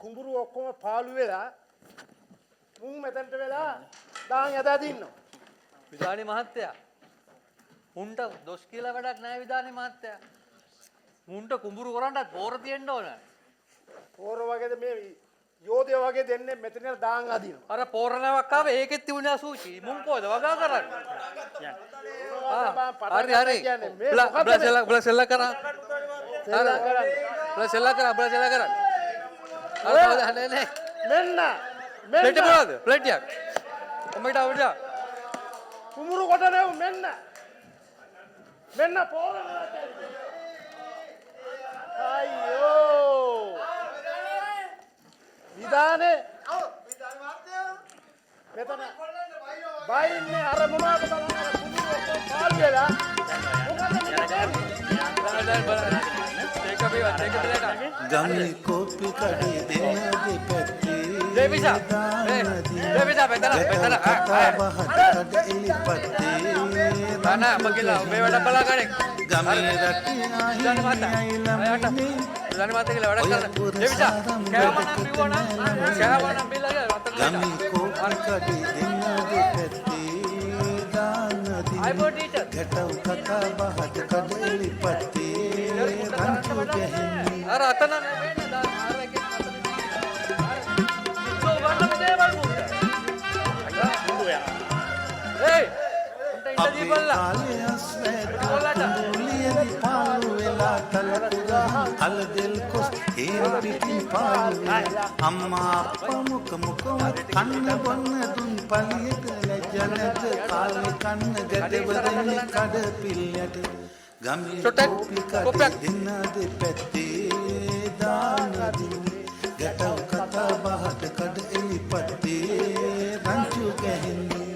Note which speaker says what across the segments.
Speaker 1: කුඹුරු ඔක්කොම පාළු වෙලා මුන් මෙතනට වෙලා දාන් යදා දින්නවා.
Speaker 2: විදානි මහත්තයා. උන්ට දොස් කියලා වැඩක් නැහැ විදානි මහත්තයා. උන්ට කුඹුරු කරන්නත් පෝර තියෙන්න ඕන.
Speaker 1: පෝර වගේද මේ යෝධය වගේ දෙන්නේ මෙතන දාන් අදිනවා.
Speaker 2: අර පෝරණාවක් ආවේ ඒකෙත් තිබුණා සූචි. මුන් කොහෙද වගා කරන්නේ? හරි හරි. බලා සෙල්ලා කරා. බලා සෙල්ලා කරා. අර නේ.
Speaker 1: මෙන්න.
Speaker 2: ප්ලේට් මොනවද? ප්ලේට් යක්. කොම්බයිට අවුඩ.
Speaker 1: කුඹුරු කොට නෙව මෙන්න. මෙන්න පෝර. අයියෝ. විදානේ. ඔව් විදාන මහත්තයා. මෙතන බයින්නේ අර මොනවද බලන්න කුඹුරු ඔක්කොම පාළු වෙලා.
Speaker 3: ගමේ කෝපි කඩේ දෙන දෙපැත්තේ
Speaker 2: දෙවිසා බෙදලා අම්ම කියලා මේ වැඩ බලා ගන්න
Speaker 3: ගමේ රටේ
Speaker 2: විදානි මහත්තයා කියලා වැඩ කරන්න දෙවිසා කෑවනම් බිව්වනම් කෑවනම් බිල්ලගේ අතට
Speaker 3: ගමේ කෝපි කඩේ දෙන දෙපැත්තේ දානදී ගැටව කතා බහට කඩේලි පත්තේ රංචු ගැහෙන්නේ
Speaker 2: අර අතන නෙවෙයි දාන අර එකේ අතන ඉස්සෝ වන්න දේවල් මුන්ට ඒ උන්ට ඉඳ දීපල්ලා
Speaker 3: අලදෙල් කොස් හේන පිටින් පාලු අම්මා අප්පා මුක කන්න බොන්න දුන් පලියට ලැජ්ජනක කාලේ කන්න ගැටවරන්නේ කඩ පිල්ලට ගමේ කෝපි කඩේ දෙන්න දෙපැත්තේ දානදී ගැටව කතා බහට කඩ එලිපත්තේ රංචු ගැහෙන්නේ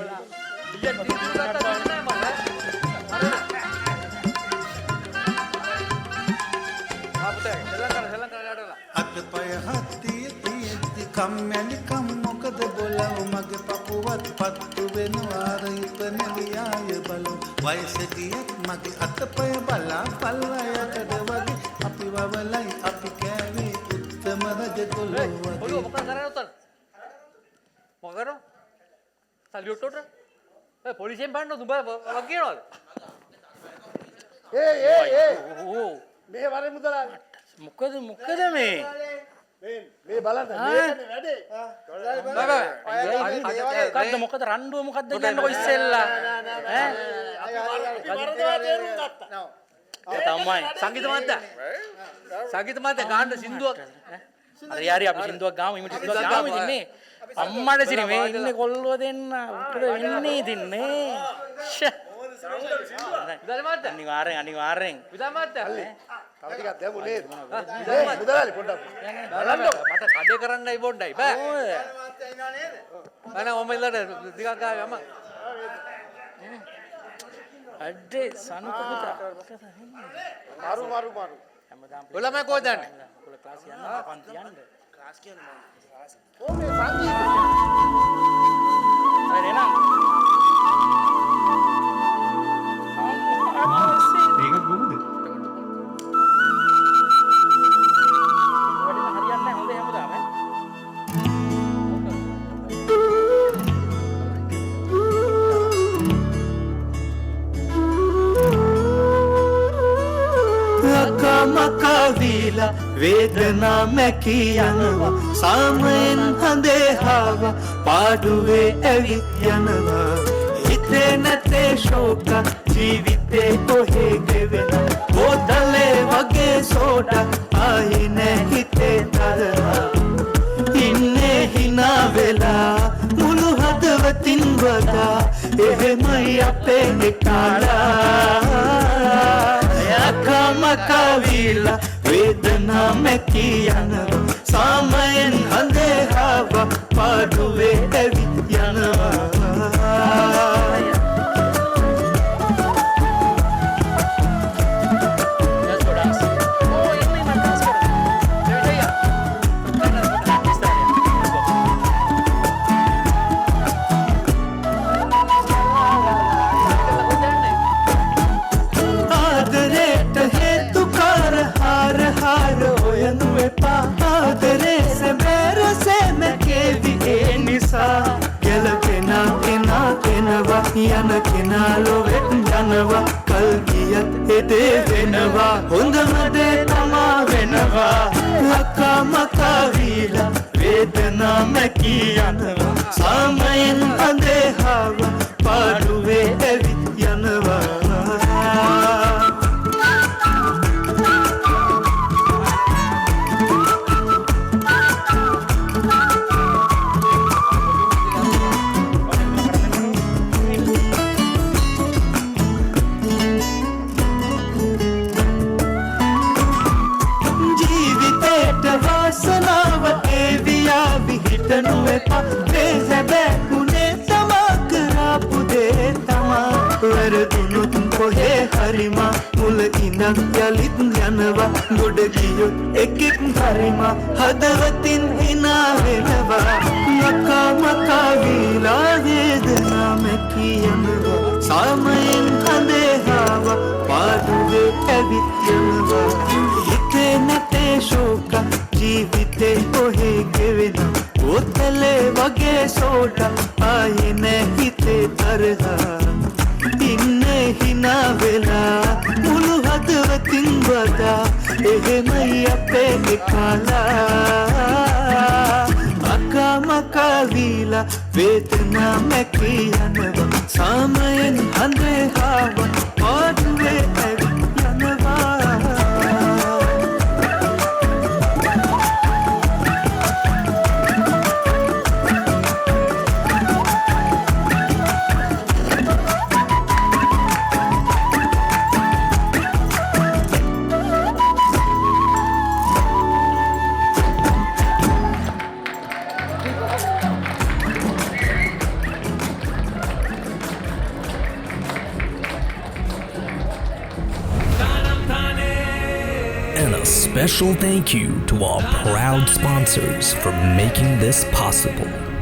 Speaker 3: අත්පය හත්තිය තියෙද්දි කම්මැලිකම් මොකද බොලව මගේ පපුවත් පත්තු වෙනවා ඉපනෙලියාය බලව වයස ගියත් මගේ අත්පය බලා පල්ලයකට වගේ අපි වවලයි අපි කෑවේ උත්තම රජ කොළොව
Speaker 2: ඔලුව මොකක් කරන්නේ උතන මොකද කරන්නේ සල්ලි උට්ටොට ඒ පොලිසියෙන් බannොත් උඹ වක් කියනවද
Speaker 1: ඒ
Speaker 2: ඕ
Speaker 1: මේ වරේ මුදලාලි
Speaker 2: මොකද මේ
Speaker 1: මේ බලන්න මේකනේ වැඩේ
Speaker 2: මොකද රණ්ඩුව මොකද්ද කියන්නකො ඉස්සෙල්ලා ඈ තමයි සංගීත මහත්තයා ගාන්න සින්දුවක් හරි අපි සින්දුවක් ගාමු ඉමිට සින්දුවක් ගාමු ඉන්නේ අම්මඩ සිරි මේ ඉන්නේ කොල්ලෝ දෙන්න උඩ වෙන්නේ ඉතින්නේ විදානි මහත්තයා අනිවාර්යෙන් විදානි මහත්තයා
Speaker 1: තව ටිකක් දෙමු නේද මුදලාලි පොඩ්ඩක්
Speaker 2: බලන්න මට කඩේ කරන්නයි බොණ්ඩයි බෑ අනේ ඔම ඉල්ලට ටිකක් ගාවේ අම්මා අඩේ සනුක පුතා
Speaker 1: මාරු
Speaker 2: ඔලම කොහෙද යන්නේ
Speaker 4: ක්ලාස් යන්න පන්ති යන්න ක්ලාස් කියන්නේ
Speaker 1: ඕනේ සංගීත
Speaker 4: හරි නං
Speaker 5: මේක කොහොමද?
Speaker 4: වැඩිම හරියන්නේ නැහැ හොඳේ හැමදාම
Speaker 3: මකවිලා වේදනා මැකී යනවා සාමයෙන් හඳේ හාව පාඩුවේ ඇවිත් යනවා හිතේ නැතේ ශෝක ජීවිතේ කොහේ ගෙවෙන බෝතලේ වගේ සෝඩා ආයි නැ හිතේ තරහා ඉන්නේ hina වෙලා මුළු හදවතින් වදා එහෙමයි අපේ කාලා යකමකවිලා වේදනා මැකී යනවා සාමයෙන් හඳේ හාව පාඩුවේ ඇවිත් යනවා
Speaker 5: කෙනාලොවෙත් යනවා කල් ගියත් එදේ වෙනවා හොඳම දේ තමා වෙනවා ලක්කා මකා වීලා වේදනා මැකී යනවා සාමයෙන් අඳේහාව පාඩුවේ ඇවිත් යනවා සනාව ඒවියා විහිටනු එපා මේ හැබැකුණේ තමා කරාපු දේ තමා වැරදුනුත් කොහේ හරිමා මුල ඉඳන් යලිත් යනවා ගොඩ ගියොත් එකෙක් හරිමා හදවතින් හිනා වෙනවා මකා මකා වීලා වේදනා මැකී යනවා සාමයෙන් හඳේහාව පාඩුවේ ඇවිත් යනවා හිතේ නැතේ ශෝක ජීවිතේ කොහේ ගෙවෙන බෝතලේ වගේ සෝඩ ආයේ නෑ හිතේ තරහා ඉන්නේ හිනා වෙලා මුළු හදවතින් වදා එහෙමයි අපේ එකලා මකා මකා වීලා වේදනා මැකී යනවා සාමයෙන් හඳේහාව පාඩුවේ ඇවිත් යනවා
Speaker 6: And a special thank you to our proud sponsors for making this possible.